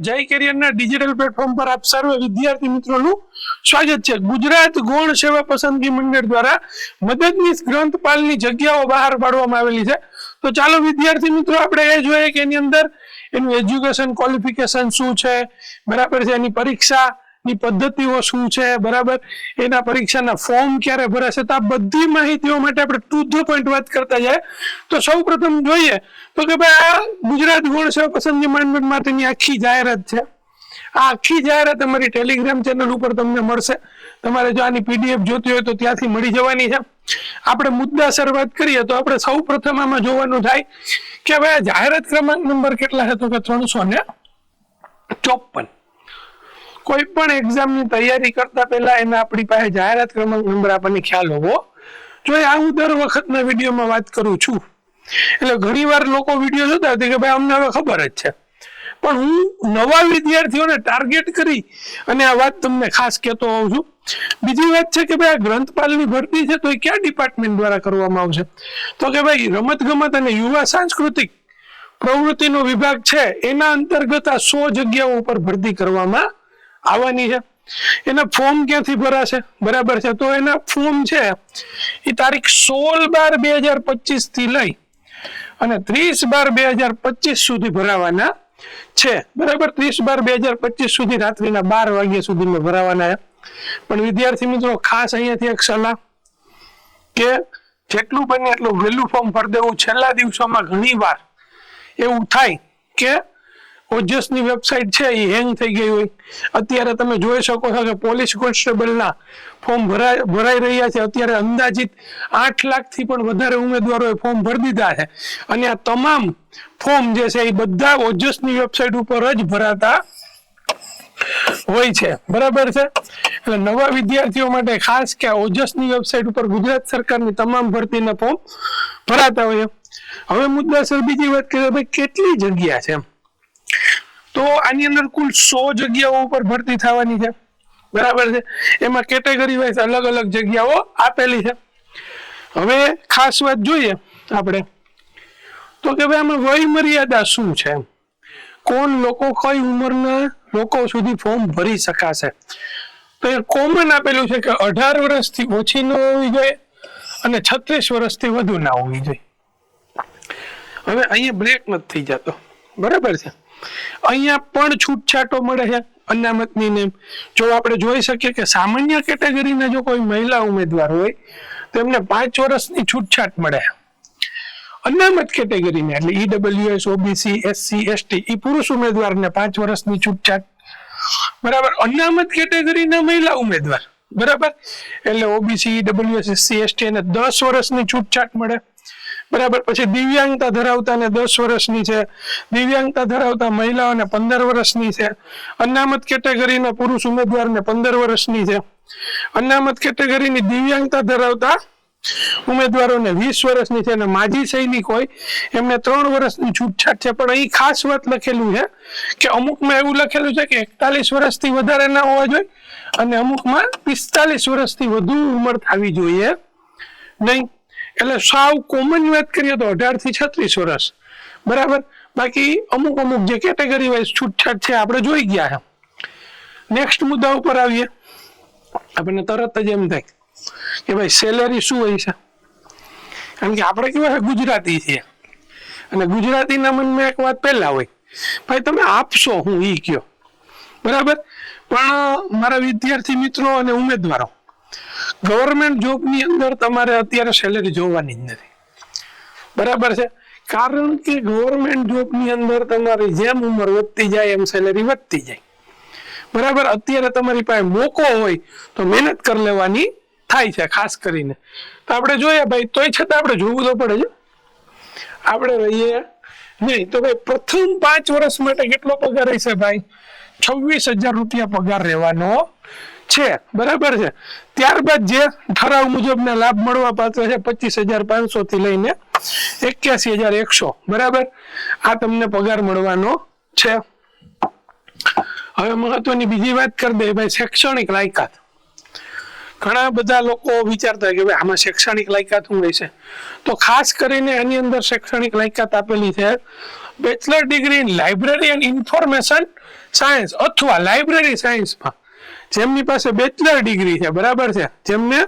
જય કેરિયરના digital platform પર આપ સર્વ વિદ્યાર્થી મિત્રોનું સ્વાગત છે। ગુજરાત ગૌણ સેવા પસંદગી મંડળ દ્વારા મદદનીશ ગ્રંથપાલની જગ્યાઓ બહાર પાડવામાં આવેલી છે। તો ચાલો વિદ્યાર્થી મિત્રો આપણે એ જોઈએ કે એની અંદર એનું એજ્યુકેશન ક્વોલિફિકેશન શું છે, બરાબર છે, એની પરીક્ષાની પદ્ધતિઓ શું છે, બરાબર, એના પરીક્ષાના ફોર્મ ક્યારે ભરાશે, તો આ બધી માહિતીઓ માટે આપણે ટુ ધ પોઈન્ટ વાત કરતા જાય તો સૌપ્રથમ જોઈએ તો કે ભાઈ આ ગુજરાત ગૌણ સેવા પસંદગી મંડળ માટેની આખી જાહેરાત છે। આ આખી જાહેરાત અમારી ટેલિગ્રામ ચેનલ ઉપર તમને મળશે। તમારે જો આની પીડીએફ જોતી હોય તો ત્યાંથી મળી જવાની છે। આપણે મુદ્દાસર વાત કરીએ તો આપણે સૌપ્રથમ આમાં જોવાનું થાય કે ભાઈ જાહેરાત ક્રમાંક નંબર કેટલા છે, તો કે 354। કોઈ પણ એક્ઝામની તૈયારી કરતા પહેલા એના આપણી પાસે જાહેરાત ક્રમાંક નંબર આપણને ખ્યાલ હોવો જોઈએ। આ હું દર વખતના વિડીયોમાં વાત કરું છું, એટલે ઘણીવાર લોકો વિડીયો જોતા હતા કે ભાઈ અમને હવે ખબર જ છે, પણ હું નવા વિદ્યાર્થીઓને ટાર્ગેટ કરી અને આ વાત તમને ખાસ કહેતો હોઉં છું। બીજી વાત છે કે ભાઈ આ ગ્રંથપાલની ભરતી છે તો એ કયા ડિપાર્ટમેન્ટ દ્વારા કરવામાં આવશે, તો કે ભાઈ રમત ગમત અને યુવા સાંસ્કૃતિક પ્રવૃત્તિનો વિભાગ છે એના અંતર્ગત આ 100 જગ્યાઓ ઉપર ભરતી કરવામાં આવવાની છે। એના ફોર્મ ક્યાંથી ભરાશે, બરાબર છે, તો એના ફોર્મ છે એ તારીખ 16/12/2025 થી લઈ અને 30/12/2025 સુધી ભરાવાના છે, બરાબર। 30/12/2025 સુધી રાત્રિના 12 વાગ્યા સુધીમાં ભરાવાના છે। પણ વિદ્યાર્થી મિત્રો ખાસ અહીંયાથી એક સલાહ કે જેટલું બને એટલું વહેલું ફોર્મ ભરી દેવું। છેલ્લા દિવસોમાં ઘણી વાર એવું થાય કે ઓજસની વેબસાઇટ છે એ હેંગ થઈ ગઈ હોય। અત્યારે તમે જોઈ શકો છો કે પોલીસ કોન્સ્ટેબલના ફોર્મ ભરાઈ રહ્યા છે। અત્યારે અંદાજિત 8 લાખથી પણ વધારે ઉમેદવારોએ ફોર્મ ભરી દીધા છે અને આ તમામ ફોર્મ જે છે એ બધા ઓજસની વેબસાઇટ ઉપર જ ભરાતા હોય છે, બરાબર છે। એટલે નવા વિદ્યાર્થીઓ માટે ખાસ કે ઓજસની વેબસાઇટ ઉપર ગુજરાત સરકારની તમામ ભરતીના ફોર્મ ભરાતા હોય। હવે મુદ્દાસર બીજી વાત કરીએ ભાઈ કેટલી જગ્યા છે, તો આની અંદર કુલ 100 જગ્યાઓ ઉપર ભરતી થવાની છે, બરાબર છે। એમાં કેટેગરી વાઇઝ અલગ અલગ જગ્યાઓ આપેલી છે। હવે ખાસ વાત જોઈએ આપણે તો કે ભાઈ આમાં વય મર્યાદા શું છે, કોણ લોકો કઈ ઉંમરના લોકો સુધી ફોર્મ ભરી શકાશે, તો એ કોમન આપેલું છે કે 18 વર્ષથી ઓછી ન હોવી જોઈએ અને 36 વર્ષથી વધુ ના હોવી જોઈએ। હવે અહીંયા બ્રેક નથી થઈ જતો, બરાબર છે, અહીંયા પણ છૂટછાટો મળે છે અનામતની નેમ। જો આપણે જોઈ શકીએ કે સામાન્ય કેટેગરીના જો કોઈ મહિલા ઉમેદવાર હોય તો એમને 5 વર્ષની છૂટછાટ મળે। અનામત કેટેગરીને એટલે ઈડબ્લ્યુએસ, ઓબીસી, એસસી, એસટી એ પુરુષ ઉમેદવારને 5 વર્ષની છૂટછાટ, બરાબર। અનામત કેટેગરીના મહિલા ઉમેદવાર, બરાબર, એટલે ઓબીસી, ઈડબ્લ્યુએસ, એસસી, એસટી એને 10 વર્ષની છૂટછાટ મળે, બરાબર। પછી દિવ્યાંગતા ધરાવતાને 10 વર્ષની છે, દિવ્યાંગતા ધરાવતા મહિલાઓને 15 વર્ષની છે, અનામત કેટેગરીના પુરુષ ઉમેદવારને 15 વર્ષની છે, અનામત કેટેગરીની દિવ્યાંગતા ધરાવતા ઉમેદવારોને 20 વર્ષની છે અને માજી સૈનિક હોય એમને 3 વર્ષની છૂટછાટ છે। પણ અહીં ખાસ વાત લખેલું છે કે અમુકમાં એવું લખેલું છે કે 41 વર્ષથી વધારે ના હોવા જોઈએ અને અમુકમાં 45 વર્ષથી વધુ ઉંમર થવી જોઈએ નહીં। એટલે સાવ કોમન વાત કરીએ તો 18 થી 36 વર્ષ, બરાબર। બાકી અમુક જે કેટેગરી વાઇઝ છૂટછાટ છે આપણે જોઈ ગયા છે। નેક્સ્ટ મુદ્દા ઉપર આવીએ, આપણને તરત જ એમ થાય કે ભાઈ સેલેરી શું હોય છે, કારણ કે આપણે કેવા છે ગુજરાતી છીએ અને ગુજરાતીના મનમાં એક વાત પહેલા હોય ભાઈ તમે આપશો હું ઈ કયો, બરાબર। પણ મારા વિદ્યાર્થી મિત્રો અને ઉમેદવારો ગવર્મેન્ટ જોબની અંદર તમારે અત્યારે સેલેરી જોવાની જ નથી, બરાબર છે, કારણ કે ગવર્મેન્ટ જોબની અંદર તમારી જેમ ઉંમર વધતી જાય એમ સેલેરી વધતી જાય, બરાબર। અત્યારે તમારી પાસે મોકો હોય તો મહેનત કરી લેવાની થાય છે ખાસ કરીને, તો આપણે જોઈએ ભાઈ તોય છતાં આપણે જોવું તો પડે છે, આપણે રહીએ નહીં તો ભાઈ પ્રથમ 5 વર્ષ માટે કેટલો પગાર રહેશે ભાઈ, 26,000 રૂપિયા પગાર રહેવાનો છે, બરાબર છે। ત્યારબાદ જે ઠરાવ મુજબના લાભ મળવા પાત્ર છે 25,500 થી લઈને 81,100, બરાબર, આ તમને પગાર મળવાનો છે। હવે મહત્વની બીજી વાત કરી દે ભાઈ શૈક્ષણિક લાયકાત, ઘણા બધા લોકો વિચારતા કે ભાઈ આમાં શૈક્ષણિક લાયકાત શું હોય છે, તો ખાસ કરીને એની અંદર શૈક્ષણિક લાયકાત આપેલી છે bachelor degree in library and information science અથવા લાઇબ્રેરી સાયન્સમાં જેમની પાસે બેચલર ડિગ્રી છે, બરાબર છે, જેમને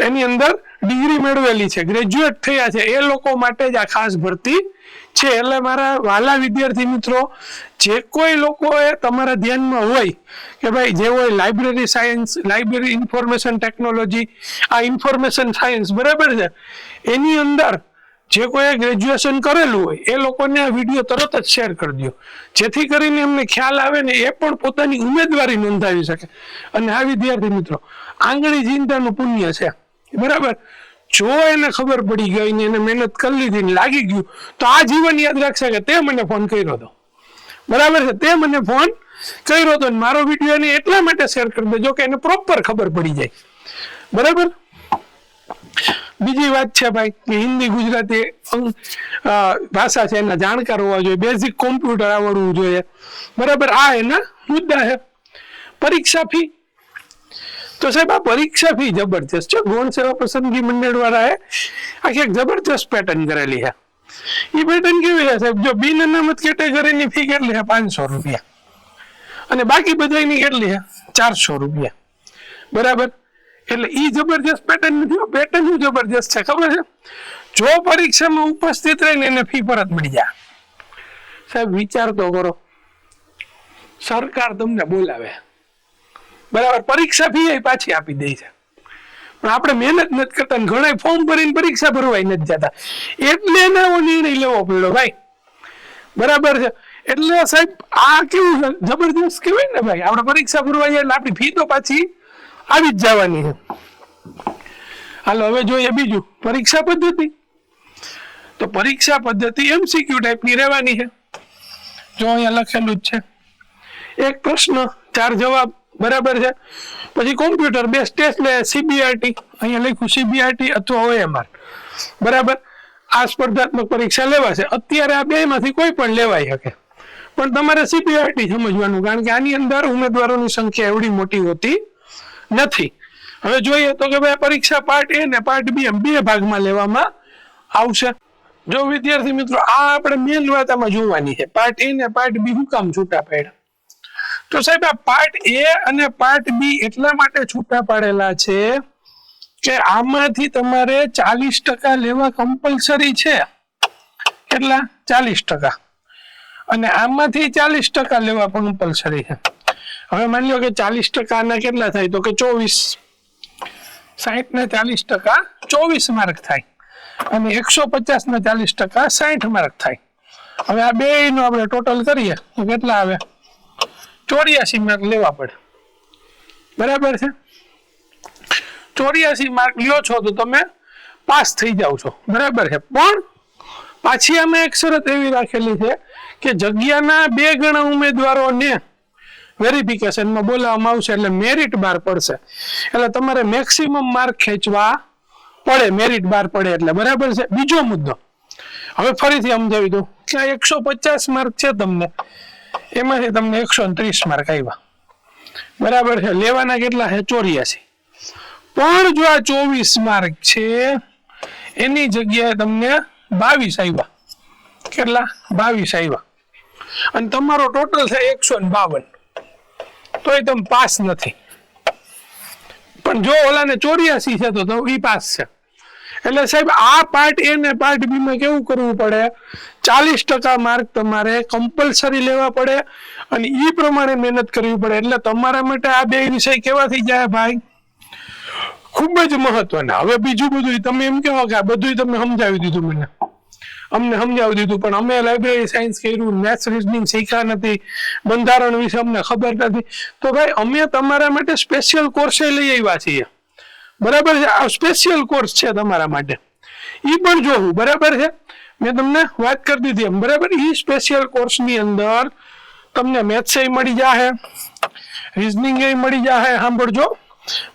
એની અંદર ડિગ્રી મેળવેલી છે, ગ્રેજ્યુએટ થયા છે, એ લોકો માટે જ આ ખાસ ભરતી છે. એટલે મારા વાલા વિદ્યાર્થી મિત્રો, જે કોઈ લોકોએ તમારા ધ્યાનમાં હોય કે ભાઈ જે હોય library science, library information technology, આ ઇન્ફોર્મેશન સાયન્સ, બરાબર છે, એની અંદર જે કોઈ ગ્રેજ્યુએશન કરેલું હોય એ લોકોને આ વિડીયો તરત જ શેર કરી દો, જેથી કરીને એમને ખ્યાલ આવે ને એ પણ પોતાની ઉમેદવારી નોંધાવી શકે. અને આ વિદ્યાર્થી મિત્રો, આંગળી ચિંતાનું પુણ્ય છે, બરાબર. જો એને ખબર પડી ગઈ ને એને મહેનત કરી લીધી ને લાગી ગયું, તો આ જીવન યાદ રાખશે કે તે મને ફોન કર્યો હતો, બરાબર છે, તે મને ફોન કર્યો હતો. મારો વિડીયો એને એટલા માટે શેર કરી દેજો કે એને પ્રોપર ખબર પડી જાય, બરાબર. બીજી વાત છે ભાઈ કે હિન્દી ગુજરાતી ભાષા છે એના જાણકાર હોવા જોઈએ, બેઝિક કોમ્પ્યુટર આવડવું જોઈએ, બરાબર. આ એના મુદ્દા છે. પરીક્ષા ફી, તો સાહેબ આ પરીક્ષા ફી જબરજસ્ત છે. ગૌણ સેવા પસંદગી મંડળ વાળાએ આખી એક જબરજસ્ત પેટર્ન કરેલી છે. એ પેટર્ન કેવી છે સાહેબ? જો બિન અનામત કેટેગરીની ફી કેટલી છે? 500 રૂપિયા. અને બાકી બધાની કેટલી છે? 400 રૂપિયા, બરાબર. એટલે ઈ જબરજસ્ત પેટર્ન નથી, પેટર્ન શું જબરજસ્ત છે ખબર છે? જો પરીક્ષામાં ઉપસ્થિત રહીને એને ફી પરત મળી જાય. સાહેબ વિચાર તો કરો, સરકાર તમને બોલાવે, બરાબર, પરીક્ષા ફી પાછી આપી દે છે, પણ આપણે મહેનત નથી કરતા, ઘણા ફોર્મ ભરીને પરીક્ષા ભરવાય નથી જતા, એટલે એને એવો નિર્ણય લેવો પડ્યો ભાઈ, બરાબર છે. એટલે સાહેબ આ કેવું છે, જબરજસ્ત કહેવાય ને ભાઈ. આપણે પરીક્ષા ભરવા જાય એટલે આપણી ફી તો પાછી આવી જ જવાની છે. હાલો હવે જોઈએ બીજું, પરીક્ષા પદ્ધતિ. તો પરીક્ષા પદ્ધતિ MCQ ટાઈપની રહેવાની છે. જો અહીંયા લખેલું જ છે, એક પ્રશ્ન 4 જવાબ, બરાબર છે. પછી કોમ્પ્યુટર બેઝ ટેસ્ટ લે, CBRT, અહીંયા લખ્યું CBRT અથવા OMR, બરાબર. આ સ્પર્ધાત્મક પરીક્ષા લેવાશે. અત્યારે આ બેમાંથી કોઈ પણ લેવાઈ શકે, પણ તમારે CBRT સમજવાનું, કારણ કે આની અંદર ઉમેદવારોની સંખ્યા એવડી મોટી હોતી નથી. હવે જોઈએ તો કે ભાઈ પરીક્ષા પાર્ટ A ને પાર્ટ B એમ 2 ભાગમાં લેવામાં આવશે. જો વિદ્યાર્થી મિત્રો, આ આપણે મેન વાત આમાં જોવાની છે, પાર્ટ A ને પાર્ટ B શું કામ છૂટા પાડ્યા? તો સાહેબ આ પાર્ટ A અને પાર્ટ B એટલા માટે છૂટા પાડેલા છે કે આમાંથી તમારે 40% લેવા કમ્પલસરી છે. કેટલા? 40%. અને આમાંથી 40% લેવા કમ્પલસરી છે. હવે માની લો કે 40% ના કેટલા થાય? તો કે 24. 60 ના 40% 24 માર્ક થાય, અને 150 ના 40% 60 માર્ક થાય. હવે આ બે નો આપણે ટોટલ કરીએ તો કેટલા આવે? 84 માર્ક લેવા પડે, બરાબર છે. 84 માર્ક લ્યો છો તો તમે પાસ થઈ જાવ છો, બરાબર છે. પણ પાછી અમે એક શરત એવી રાખેલી છે કે જગ્યાના 2 ગણા ઉમેદવારોને વેરિફિકેશનમાં બોલાવવામાં આવશે, એટલે મેરિટ બાર પડશે. એટલે તમારે મેક્સિમમ માર્ક ખેંચવા પડે, મેરિટ બાર પડે એટલે, બરાબર છે. બીજો મુદ્દો હવે ફરીથી સમજાવી દઉં કે 150 માર્ક છે તમને, એમાંથી તમને 130 માર્ક આવ્યા, બરાબર છે. લેવાના કેટલા છે? 84. પણ જો આ 24 માર્ક છે એની જગ્યાએ તમને 22 આવ્યા. કેટલા? 22 આવ્યા. અને તમારો ટોટલ છે 152, તો એ તમે પાસ નથી. પણ જો ઓલાને 84 છે તો એ પાસ છે. એટલે સાહેબ આ પાર્ટ A ને પાર્ટ B માં કેવું કરવું પડે? 40% માર્ક તમારે કમ્પલસરી લેવા પડે અને એ પ્રમાણે મહેનત કરવી પડે. એટલે તમારા માટે આ બે વિષય કેવા થઈ જાય ભાઈ? ખૂબ જ મહત્વના. હવે બીજું બધું તમે એમ કહો કે આ બધું તમે સમજાવી દીધું, મને અમને સમજાવી દીધું, પણ અમે લાઇબ્રેરી સાયન્સ કર્યું, મેથ્સ રીઝનિંગ શીખ્યા નથી, બંધારણ વિશે અમને ખબર નથી. તો ભાઈ અમે તમારા માટે સ્પેશિયલ કોર્સ લઈ આવ્યા છીએ, બરાબર છે. આ સ્પેશિયલ કોર્સ છે તમારા માટે, એ પણ જોવું, બરાબર છે. મેં તમને વાત કરી દીધી એમ, બરાબર. એ સ્પેશિયલ કોર્સની અંદર તમને મેથ્સ મળી જાય, રીઝનિંગ મળી જાય, સાંભળજો,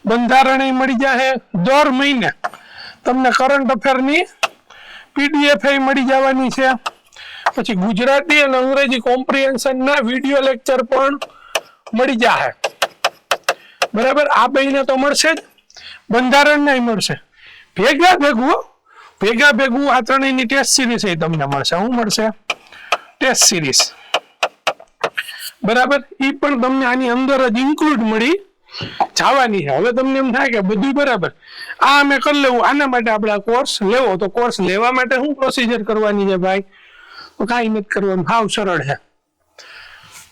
બંધારણ મળી જાય. દર મહિને તમને કરંટ અફેરની PDF મળી જવાની છે. પછી ગુજરાતી અને અંગ્રેજી કોમ્પ્રિહેન્શનના વિડીયો લેક્ચર પણ મળી જાય, બરાબર. આ બેને તો મળશે જ. બંધારણ નહીં મળશે, ભેગા ભેગું આ ત્રણેયની ટેસ્ટ સિરીઝ એ તમને મળશે. શું મળશે? Test series. બરાબર, એ પણ તમને આની અંદર જ ઇન્ક્લુડ મળી જવાની છે. હવે તમને એમ થાય કે બધું બરાબર, આ અમે કરી લેવું, આના માટે આપણે આ કોર્સ લેવો, તો કોર્સ લેવા માટે શું પ્રોસિજર કરવાની છે ભાઈ? તો કાંઈ નથી કરવાનું, હાવ સરળ છે.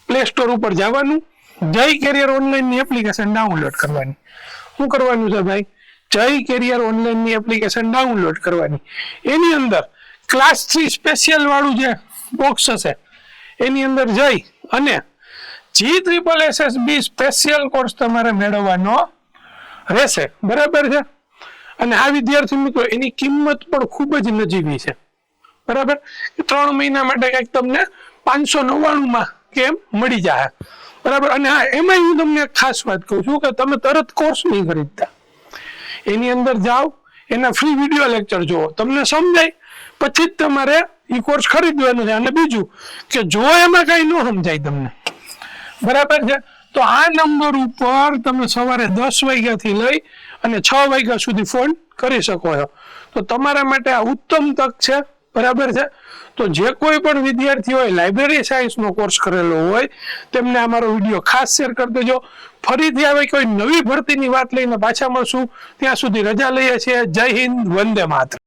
પ્લે સ્ટોર ઉપર જવાનું, જય કેરિયર ઓનલાઈન ની એપ્લિકેશન ડાઉનલોડ કરવાની. શું કરવાનું છે ભાઈ? જય કેરિયર ઓનલાઈન ની એપ્લિકેશન ડાઉનલોડ કરવાની. એની અંદર ક્લાસ 3 સ્પેશિયલ વાળું જે બોક્સ હશે એની અંદર જઈ અને GSSB સ્પેશિયલ કોર્સ તમારે મેળવવાનો રહેશે. બરાબર છે. અને આ વિદ્યાર્થી મિત્રો એની કિંમત પણ ખૂબ જ નજીવી છે. બરાબર, 3 મહિના માટે કંઈક તમને 599 કેમ મળી જાય. બરાબર, અને હા એમાં હું તમને એક ખાસ વાત કહું છું કે તમે તરત કોર્સ નહીં ખરીદતા, એની અંદર જાઓ, એના ફ્રી વિડીયો લેક્ચર જુઓ, તમને સમજાય પછી જ તમારે એ કોર્સ ખરીદવાનો છે. અને બીજું કે જો એમાં કઈ ન સમજાય તમને, બરાબર છે, તો આ નંબર ઉપર તમે સવારે 10 વાગ્યાથી લઈ અને 6 વાગ્યા સુધી ફોન કરી શકો છો. તો તમારા માટે આ ઉત્તમ તક છે. બરાબર છે. તો જે કોઈ પણ વિદ્યાર્થી હોય લાઇબ્રેરી સાયન્સનો કોર્સ કરેલો હોય તેમને અમારો વિડીયો ખાસ શેર કરી દેજો. ફરીથી આવે કોઈ નવી ભરતીની વાત લઈને પાછા મળશું. ત્યાં સુધી રજા લઈએ છીએ. જય હિન્દ, વંદે માતરમ.